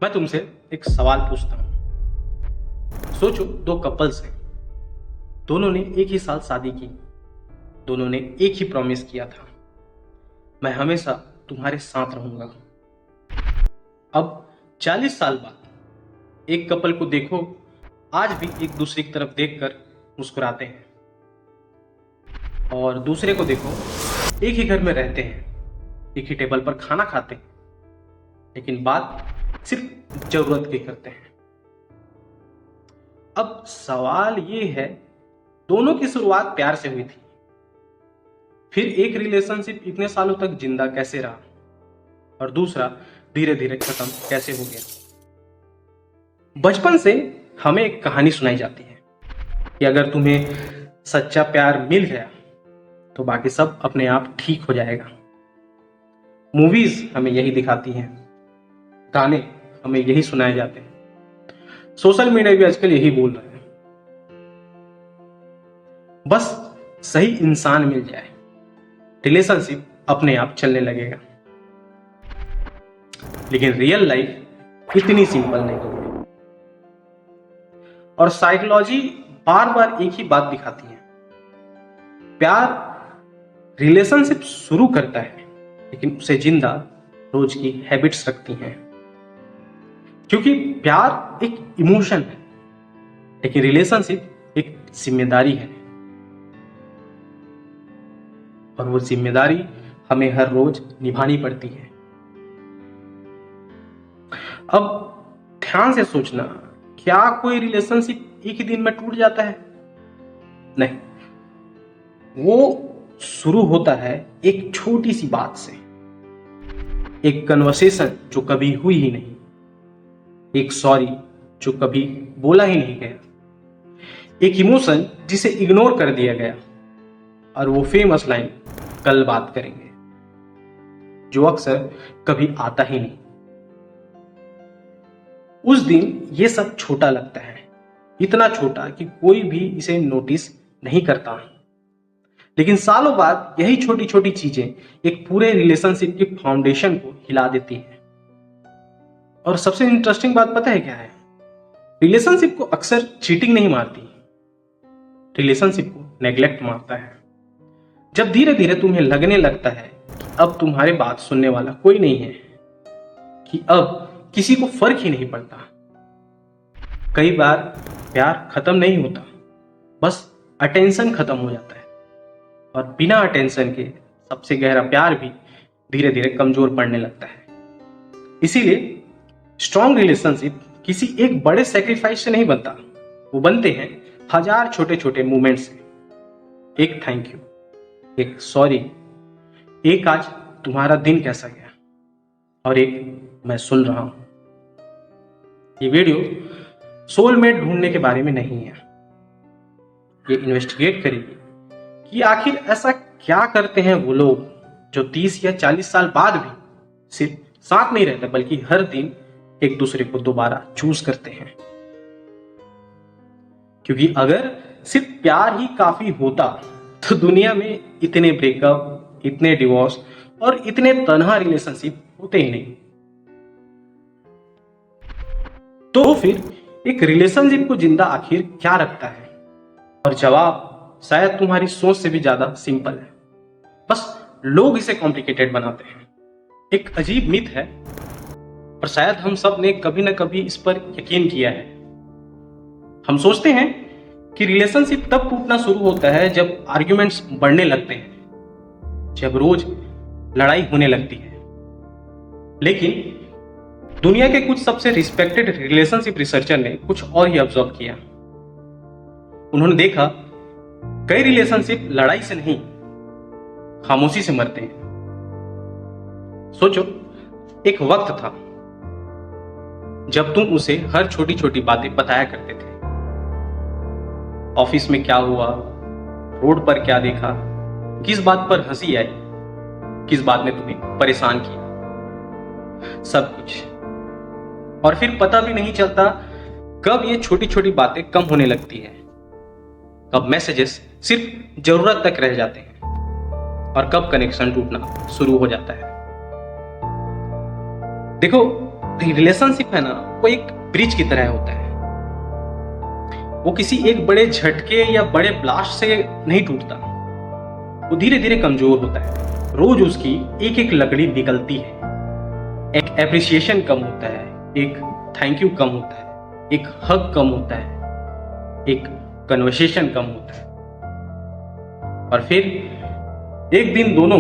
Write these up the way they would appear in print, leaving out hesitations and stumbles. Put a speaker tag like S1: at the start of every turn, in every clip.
S1: मैं तुमसे एक सवाल पूछता हूँ। सोचो, दो कपल्स हैं। दोनों ने एक ही साल शादी की। दोनों ने एक ही प्रॉमिस किया था, मैं हमेशा तुम्हारे साथ रहूंगा। अब 40 साल बाद एक कपल को देखो, आज भी एक दूसरे की तरफ देखकर मुस्कुराते हैं। और दूसरे को देखो, एक ही घर में रहते हैं, एक ही टेबल पर खाना खाते हैं, लेकिन बात सिर्फ जरूरत की करते हैं। अब सवाल ये है, दोनों की शुरुआत प्यार से हुई थी, फिर एक रिलेशनशिप इतने सालों तक जिंदा कैसे रहा और दूसरा धीरे धीरे खत्म कैसे हो गया। बचपन से हमें एक कहानी सुनाई जाती है कि अगर तुम्हें सच्चा प्यार मिल गया तो बाकी सब अपने आप ठीक हो जाएगा। मूवीज हमें यही दिखाती हैं, गाने हमें यही सुनाए जाते हैं, सोशल मीडिया भी आजकल यही बोल रहा है। बस सही इंसान मिल जाए, रिलेशनशिप अपने आप चलने लगेगा। लेकिन रियल लाइफ इतनी सिंपल नहीं होती। और साइकोलॉजी बार बार एक ही बात दिखाती है, प्यार रिलेशनशिप शुरू करता है लेकिन उसे जिंदा रोज की हैबिट्स रखती हैं। क्योंकि प्यार एक इमोशन है लेकिन रिलेशनशिप एक जिम्मेदारी है, और वो जिम्मेदारी हमें हर रोज निभानी पड़ती है। अब ध्यान से सोचना, क्या कोई रिलेशनशिप एक ही दिन में टूट जाता है? नहीं, वो शुरू होता है एक छोटी सी बात से, एक कन्वर्सेशन जो कभी हुई ही नहीं, एक सॉरी जो कभी बोला ही नहीं गया, एक इमोशन जिसे इग्नोर कर दिया गया, और वो फेमस लाइन कल बात करेंगे जो अक्सर कभी आता ही नहीं। उस दिन ये सब छोटा लगता है, इतना छोटा कि कोई भी इसे नोटिस नहीं करता, लेकिन सालों बाद यही छोटी छोटी चीजें एक पूरे रिलेशनशिप की फाउंडेशन को हिला देती हैं। और सबसे इंटरेस्टिंग बात पता है क्या है? रिलेशनशिप को अक्सर चीटिंग नहीं मारती, रिलेशनशिप को नेग्लेक्ट मारता है। जब धीरे धीरे तुम्हें लगने लगता है कि अब तुम्हारे बात सुनने वाला कोई नहीं है, कि अब किसी को फर्क ही नहीं पड़ता। कई बार प्यार खत्म नहीं होता, बस अटेंशन खत्म हो जाता है, और बिना अटेंशन के सबसे गहरा प्यार भी धीरे धीरे कमजोर पड़ने लगता है। इसीलिए स्ट्रॉन्ग रिलेशनशिप किसी एक बड़े सेक्रीफाइस से नहीं बनता, वो बनते हैं हजार छोटे छोटे मूवमेंट से। एक थैंक यू, एक सॉरी, एक आज तुम्हारा दिन कैसा गया, और एक मैं सुन रहा हूं। ये वीडियो सोलमेट ढूंढने के बारे में नहीं है, ये इन्वेस्टिगेट करेगी कि आखिर ऐसा क्या करते हैं वो लोग जो 30 या 40 साल बाद भी सिर्फ साथ नहीं रहते बल्कि हर दिन एक दूसरे को दोबारा चूज करते हैं। क्योंकि अगर सिर्फ प्यार ही काफी होता तो दुनिया में इतने ब्रेकअप, इतने डिवोर्स और इतने तन्हा रिलेशनशिप होते ही नहीं। तो फिर एक रिलेशनशिप को जिंदा आखिर क्या रखता है? और जवाब शायद तुम्हारी सोच से भी ज्यादा सिंपल है, बस लोग इसे कॉम्प्लिकेटेड बनाते हैं। एक अजीब मिथ है, और शायद हम सब ने कभी ना कभी इस पर यकीन किया है। हम सोचते हैं कि रिलेशनशिप तब टूटना शुरू होता है जब आर्ग्यूमेंट्स बढ़ने लगते हैं, जब रोज लड़ाई होने लगती है। लेकिन दुनिया के कुछ सबसे रिस्पेक्टेड रिलेशनशिप रिसर्चर ने कुछ और ही ऑब्जर्व किया। उन्होंने देखा, कई रिलेशनशिप लड़ाई से नहीं, खामोशी से मरते हैं। सोचो, एक वक्त था जब तुम उसे हर छोटी छोटी बातें बताया करते थे। ऑफिस में क्या हुआ, रोड पर क्या देखा, किस बात पर हंसी आई, किस बात ने तुम्हें परेशान किया, सब कुछ। और फिर पता भी नहीं चलता कब ये छोटी छोटी बातें कम होने लगती है, कब मैसेजेस सिर्फ जरूरत तक रह जाते हैं, और कब कनेक्शन टूटना शुरू हो जाता है। देखो, रिलेशनशिप है ना, वो एक ब्रिज की तरह होता है। वो किसी एक बड़े झटके या बड़े ब्लास्ट से नहीं टूटता, वो धीरे धीरे कमजोर होता है। रोज उसकी एक एक लकड़ी निकलती है, एक एप्रिसिएशन कम होता है, एक थैंक यू कम होता है, एक हग कम होता है, एक कन्वर्सेशन कम होता है, और फिर एक दिन दोनों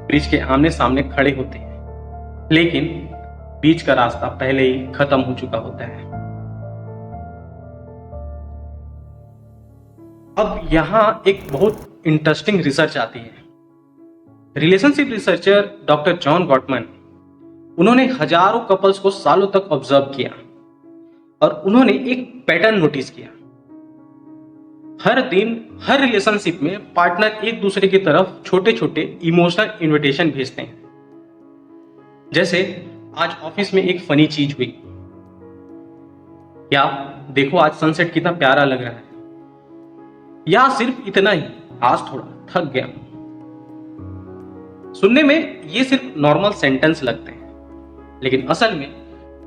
S1: ब्रिज के आमने सामने खड़े होते हैं, लेकिन बीच का रास्ता पहले ही खत्म हो चुका होता है। अब यहां एक बहुत इंटरेस्टिंग रिसर्च आती है। Relationship researcher doctor John Gottman, उन्होंने हजारों कपल्स को सालों तक ऑब्जर्व किया और उन्होंने एक पैटर्न नोटिस किया। हर दिन हर रिलेशनशिप में पार्टनर एक दूसरे की तरफ छोटे छोटे इमोशनल इनविटेशन भेजते हैं। जैसे आज ऑफिस में एक फनी चीज हुई, या देखो आज सनसेट कितना प्यारा लग रहा है, या सिर्फ इतना ही, आज थोड़ा थक गया। सुनने में ये सिर्फ नॉर्मल सेंटेंस लगते हैं, लेकिन असल में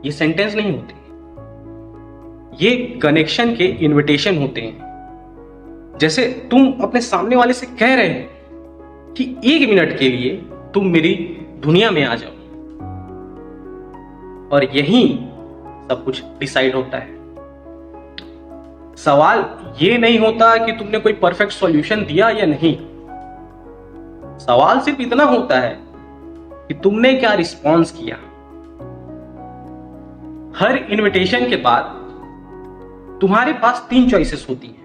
S1: ये सेंटेंस नहीं होते, ये कनेक्शन के इनविटेशन होते हैं। जैसे तुम अपने सामने वाले से कह रहे हो कि 1 मिनट के लिए तुम मेरी दुनिया में आ जाओ, और यही सब कुछ डिसाइड होता है। सवाल ये नहीं होता कि तुमने कोई परफेक्ट सॉल्यूशन दिया या नहीं, सवाल सिर्फ इतना होता है कि तुमने क्या रिस्पॉन्स किया। हर इनविटेशन के बाद तुम्हारे पास 3 चॉइसेस होती हैं।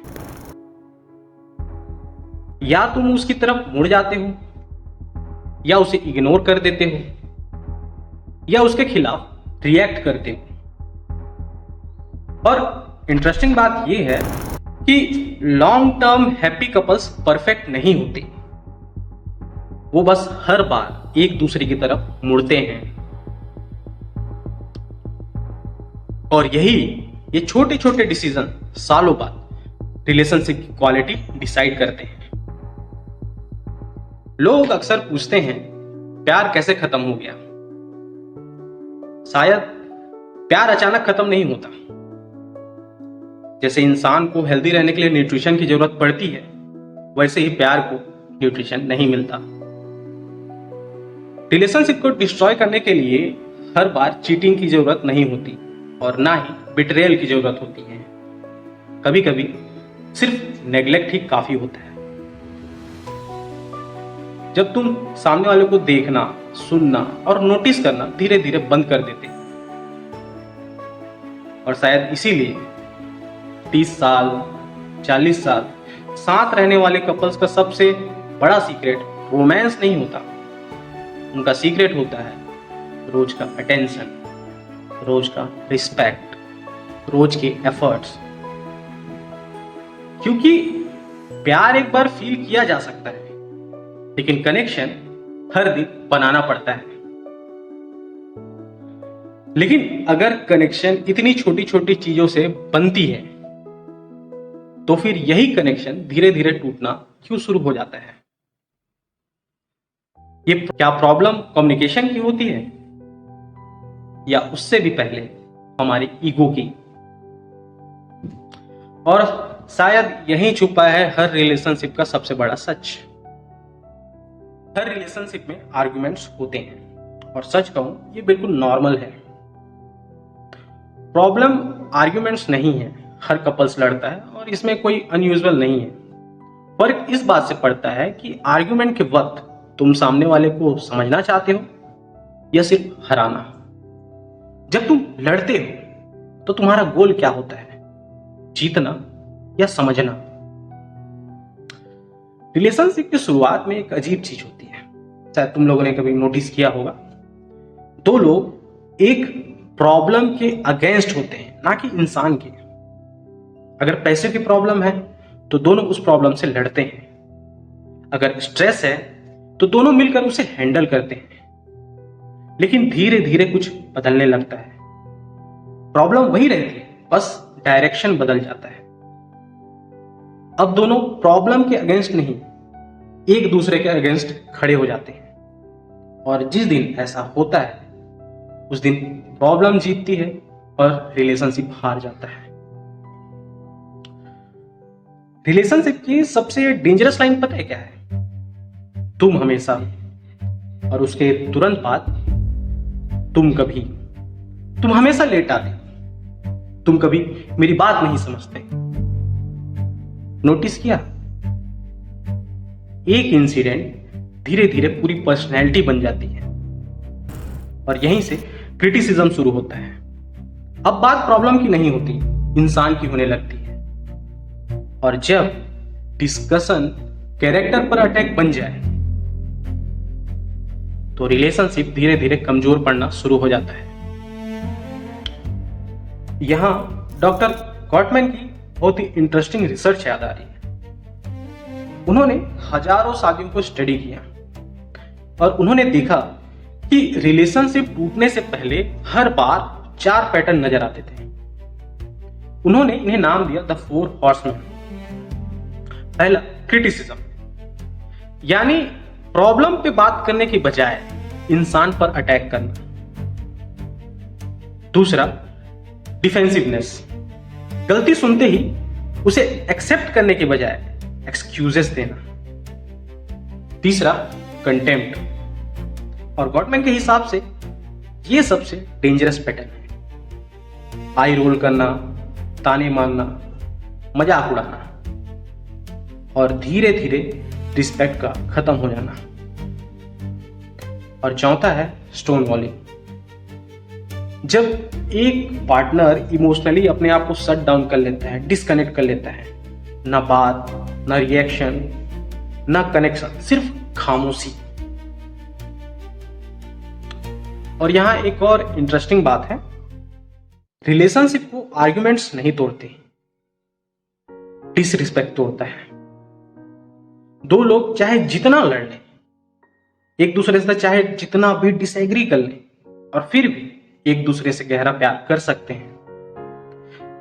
S1: या तुम उसकी तरफ मुड़ जाते हो, या उसे इग्नोर कर देते हो, या उसके खिलाफ रिएक्ट करते हो। और इंटरेस्टिंग बात यह है कि long term happy couples perfect नहीं होते, वो बस हर बार एक दूसरे की तरफ मुड़ते हैं। और ये छोटे छोटे डिसीजन सालों बाद रिलेशनशिप की क्वालिटी डिसाइड करते हैं। लोग अक्सर पूछते हैं, प्यार कैसे खत्म हो गया? शायद प्यार अचानक खत्म नहीं होता। जैसे इंसान को हेल्दी रहने के लिए न्यूट्रिशन की जरूरत पड़ती है, वैसे ही प्यार को न्यूट्रिशन नहीं मिलता। रिलेशनशिप को डिस्ट्रॉय करने के लिए हर बार चीटिंग की जरूरत नहीं होती, और ना ही बिट्रेयल की जरूरत होती है। कभी कभी सिर्फ नेग्लेक्ट ही काफी होता है। जब तुम सामने वाले को देखना, सुनना और नोटिस करना धीरे धीरे बंद कर देते, और शायद इसीलिए 30 साल 40 साल साथ रहने वाले कपल्स का सबसे बड़ा सीक्रेट रोमांस नहीं होता। उनका सीक्रेट होता है रोज का अटेंशन, रोज का रिस्पेक्ट, रोज के एफर्ट्स। क्योंकि प्यार एक बार फील किया जा सकता है, लेकिन कनेक्शन हर दिन बनाना पड़ता है। लेकिन अगर कनेक्शन इतनी छोटी छोटी चीजों से बनती है, तो फिर यही कनेक्शन धीरे धीरे टूटना क्यों शुरू हो जाता है? ये क्या प्रॉब्लम कम्युनिकेशन की होती है, या उससे भी पहले हमारी ईगो की? और शायद यही छुपा है हर रिलेशनशिप का सबसे बड़ा सच। हर रिलेशनशिप में आर्गुमेंट्स होते हैं, और सच कहूं ये बिल्कुल नॉर्मल है। प्रॉब्लम आर्गुमेंट्स नहीं है, हर कपल्स लड़ता है और इसमें कोई अनयूजुअल नहीं है। फर्क इस बात से पड़ता है कि आर्गुमेंट के वक्त तुम सामने वाले को समझना चाहते हो या सिर्फ हराना। जब तुम लड़ते हो तो तुम्हारा गोल क्या होता है, जीतना या समझना? रिलेशनशिप की शुरुआत में एक अजीब चीज होती है, शायद तुम लोगों ने कभी नोटिस किया होगा। 2 लोग एक प्रॉब्लम के अगेंस्ट होते हैं, ना कि इंसान के। अगर पैसे की प्रॉब्लम है तो दोनों उस प्रॉब्लम से लड़ते हैं। अगर स्ट्रेस है तो दोनों मिलकर उसे हैंडल करते हैं। लेकिन धीरे धीरे कुछ बदलने लगता है। प्रॉब्लम वही रहती है, बस डायरेक्शन बदल जाता है। अब दोनों प्रॉब्लम के अगेंस्ट नहीं, एक दूसरे के अगेंस्ट खड़े हो जाते हैं। और जिस दिन ऐसा होता है, उस दिन प्रॉब्लम जीतती है और रिलेशनशिप हार जाता है। रिलेशनशिप की सबसे डेंजरस लाइन पता है क्या है? तुम हमेशा, और उसके तुरंत बाद तुम हमेशा लेट आते, तुम कभी मेरी बात नहीं समझते। नोटिस किया? एक इंसिडेंट धीरे धीरे पूरी पर्सनैलिटी बन जाती है और यहीं से क्रिटिसिज्म शुरू होता है। अब बात प्रॉब्लम की नहीं होती, इंसान की होने लगती है। और जब डिस्कशन कैरेक्टर पर अटैक बन जाए तो रिलेशनशिप धीरे धीरे कमजोर पड़ना शुरू हो जाता है। यहां डॉक्टर गॉटमैन की बहुत ही इंटरेस्टिंग रिसर्च याद आ रही है। उन्होंने हजारों शादियों को स्टडी किया और उन्होंने देखा कि रिलेशनशिप टूटने से पहले हर बार 4 पैटर्न नजर आते थे। उन्होंने इन्हें नाम दिया द 4 हॉर्समैन। पहला, क्रिटिसिज्म, यानी प्रॉब्लम पे बात करने की बजाय इंसान पर अटैक करना। दूसरा, डिफेंसिवनेस, गलती सुनते ही उसे एक्सेप्ट करने के बजाय एक्सक्यूजेस देना। तीसरा, कंटेम्प्ट, और गॉटमैन के हिसाब से यह सबसे डेंजरस पैटर्न है। आई रोल करना, ताने मारना, मजाक उड़ाना और धीरे धीरे रिस्पेक्ट का खत्म हो जाना। और चौथा है स्टोन वॉलिंग, जब एक पार्टनर इमोशनली अपने आप को शट डाउन कर लेता है, डिस्कनेक्ट कर लेता है, ना बात, ना रिएक्शन, ना कनेक्शन, सिर्फ खामोशी। और यहां एक और इंटरेस्टिंग बात है, रिलेशनशिप को आर्ग्यूमेंट्स नहीं तोड़ते, डिसरिस्पेक्ट तोड़ता है। दो लोग चाहे जितना लड़ लें, एक दूसरे से चाहे जितना भी डिसएग्री कर लें, और फिर भी एक दूसरे से गहरा प्यार कर सकते हैं।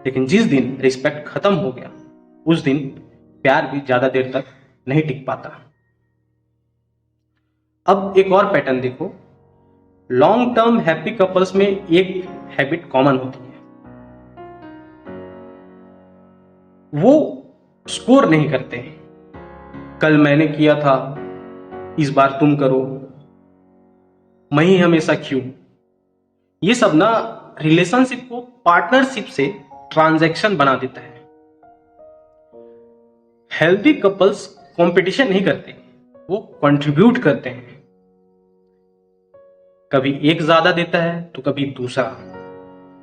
S1: लेकिन जिस दिन रिस्पेक्ट खत्म हो गया, उस दिन प्यार भी ज्यादा देर तक नहीं टिक पाता। अब एक और पैटर्न देखो, लॉन्ग टर्म हैप्पी कपल्स में एक हैबिट कॉमन होती है, वो स्कोर नहीं करते। कल मैंने किया था, इस बार तुम करो, मैं ही हमेशा क्यों। ये सब ना रिलेशनशिप को पार्टनरशिप से ट्रांजैक्शन बना देता है। हेल्दी कपल्स कंपटीशन नहीं करते, वो कंट्रीब्यूट करते हैं। कभी एक ज्यादा देता है तो कभी दूसरा,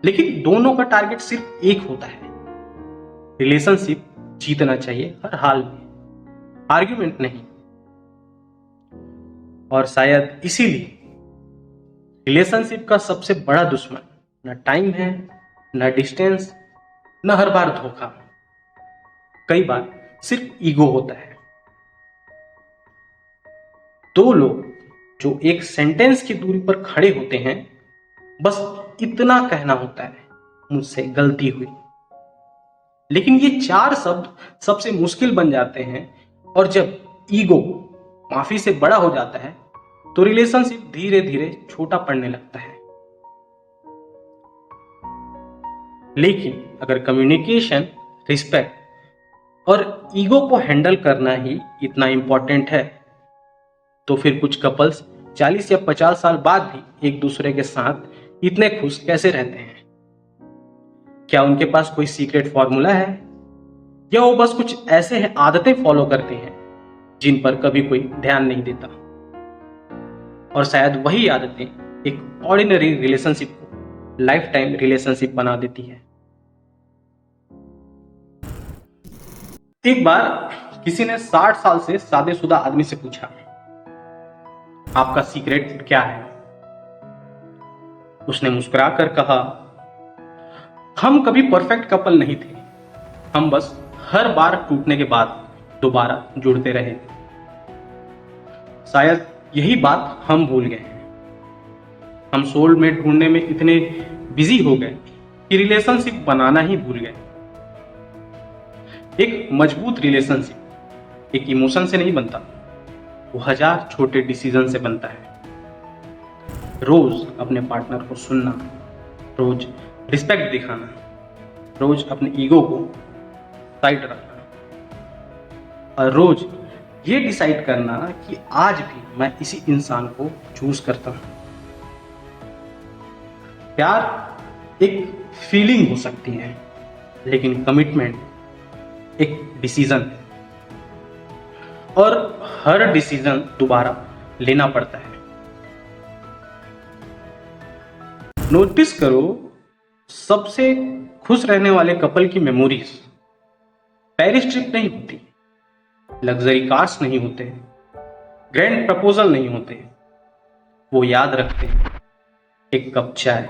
S1: लेकिन दोनों का टारगेट सिर्फ एक होता है, रिलेशनशिप जीतना चाहिए हर हाल में, आर्ग्यूमेंट नहीं। और शायद इसीलिए रिलेशनशिप का सबसे बड़ा दुश्मन ना टाइम है, ना डिस्टेंस, ना हर बार धोखा, कई बार सिर्फ ईगो होता है। दो लोग जो एक सेंटेंस की दूरी पर खड़े होते हैं, बस इतना कहना होता है, मुझसे गलती हुई। लेकिन ये 4 शब्द सबसे मुश्किल बन जाते हैं, और जब ईगो माफी से बड़ा हो जाता है तो रिलेशनशिप धीरे धीरे छोटा पड़ने लगता है। लेकिन अगर कम्युनिकेशन, रिस्पेक्ट और ईगो को हैंडल करना ही इतना इंपॉर्टेंट है, तो फिर कुछ कपल्स 40 या 50 साल बाद भी एक दूसरे के साथ इतने खुश कैसे रहते हैं? क्या उनके पास कोई सीक्रेट फॉर्मूला है, या वो बस कुछ ऐसे आदतें फॉलो करते हैं जिन पर कभी कोई ध्यान नहीं देता? और शायद वही आदतें एक ऑर्डिनरी रिलेशनशिप को लाइफ टाइम रिलेशनशिप बना देती है। एक बार किसी ने 60 साल से शादीशुदा आदमी से पूछा, आपका सीक्रेट क्या है? उसने मुस्कुराकर कहा, हम कभी परफेक्ट कपल नहीं थे, हम बस हर बार टूटने के बाद दोबारा जुड़ते रहे। शायद यही बात हम भूल गए हैं। हम सोलमेट ढूंढने में इतने बिजी हो गए कि रिलेशनशिप बनाना ही भूल गए। एक मजबूत रिलेशनशिप एक इमोशन से नहीं बनता, वो 1000 छोटे डिसीजन से बनता है। रोज अपने पार्टनर को सुनना, रोज रिस्पेक्ट दिखाना, रोज अपने ईगो को साइड रखना और रोज ये डिसाइड करना कि आज भी मैं इसी इंसान को चूज करता हूं। प्यार एक फीलिंग हो सकती है, लेकिन कमिटमेंट एक डिसीजन है और हर डिसीजन दोबारा लेना पड़ता है। नोटिस करो, सबसे खुश रहने वाले कपल की मेमोरीज पेरिस ट्रिप नहीं होती, लग्जरी कार्स नहीं होते, ग्रैंड प्रपोजल नहीं होते। वो याद रखते हैं एक कप चाय,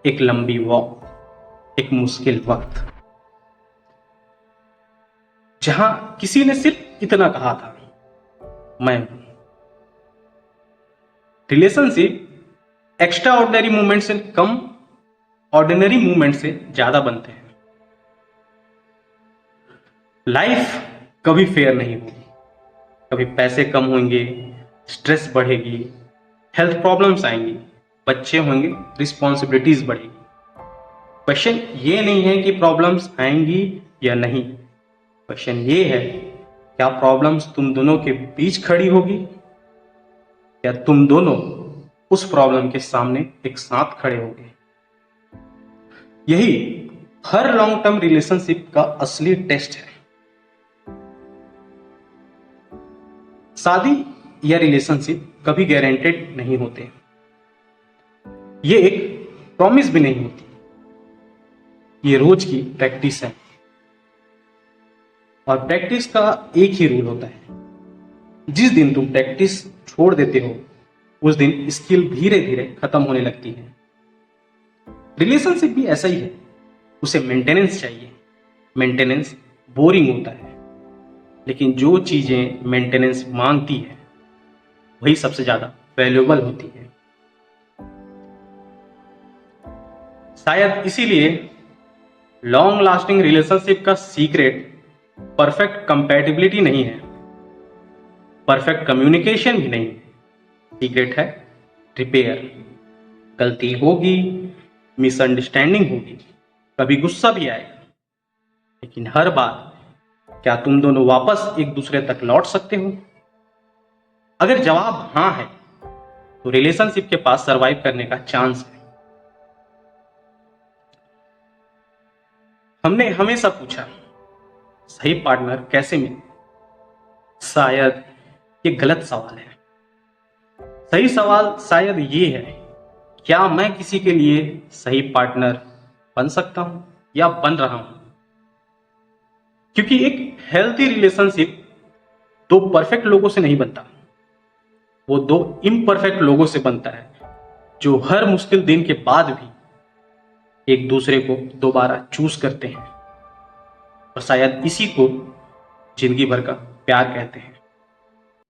S1: एक लंबी वॉक, एक मुश्किल वक्त जहां किसी ने सिर्फ इतना कहा था, मैं हूं। रिलेशनशिप एक्स्ट्रा ऑर्डिनरी मूवमेंट से कम, ऑर्डिनरी मूवमेंट से ज्यादा बनते हैं। लाइफ कभी फेयर नहीं होगी, कभी पैसे कम होंगे, स्ट्रेस बढ़ेगी, हेल्थ प्रॉब्लम्स आएंगी, बच्चे होंगे, रिस्पॉन्सिबिलिटीज बढ़ेगी। क्वेश्चन ये नहीं है कि प्रॉब्लम्स आएंगी या नहीं, क्वेश्चन ये है क्या प्रॉब्लम्स तुम दोनों के बीच खड़ी होगी या तुम दोनों उस प्रॉब्लम के सामने एक साथ खड़े होगे। यही हर लॉन्ग टर्म रिलेशनशिप का असली टेस्ट है। शादी या रिलेशनशिप कभी गारंटेड नहीं होते, ये एक प्रॉमिस भी नहीं होती, ये रोज की प्रैक्टिस है। और प्रैक्टिस का एक ही रूल होता है, जिस दिन तुम प्रैक्टिस छोड़ देते हो उस दिन स्किल धीरे धीरे खत्म होने लगती है। रिलेशनशिप भी ऐसा ही है, उसे मेंटेनेंस चाहिए। मेंटेनेंस बोरिंग होता है, लेकिन जो चीजें मेंटेनेंस मांगती है वही सबसे ज्यादा वैल्यूएबल होती है। शायद इसीलिए लॉन्ग लास्टिंग रिलेशनशिप का सीक्रेट परफेक्ट कंपैटिबिलिटी नहीं है, परफेक्ट कम्युनिकेशन भी नहीं, सीक्रेट है रिपेयर। गलती होगी, मिसअंडरस्टैंडिंग होगी, कभी गुस्सा भी आएगा, लेकिन हर बार क्या तुम दोनों वापस एक दूसरे तक लौट सकते हो? अगर जवाब हां है तो रिलेशनशिप के पास सरवाइव करने का चांस है। हमने हमेशा पूछा सही पार्टनर कैसे मिले? शायद ये गलत सवाल है। सही सवाल शायद ये है, क्या मैं किसी के लिए सही पार्टनर बन सकता हूं या बन रहा हूं? क्योंकि एक हेल्थी रिलेशनशिप दो परफेक्ट लोगों से नहीं बनता, वो दो इम्परफेक्ट लोगों से बनता है, जो हर मुश्किल दिन के बाद भी एक दूसरे को दोबारा चूज करते हैं। और शायद इसी को जिंदगी भर का प्यार कहते हैं।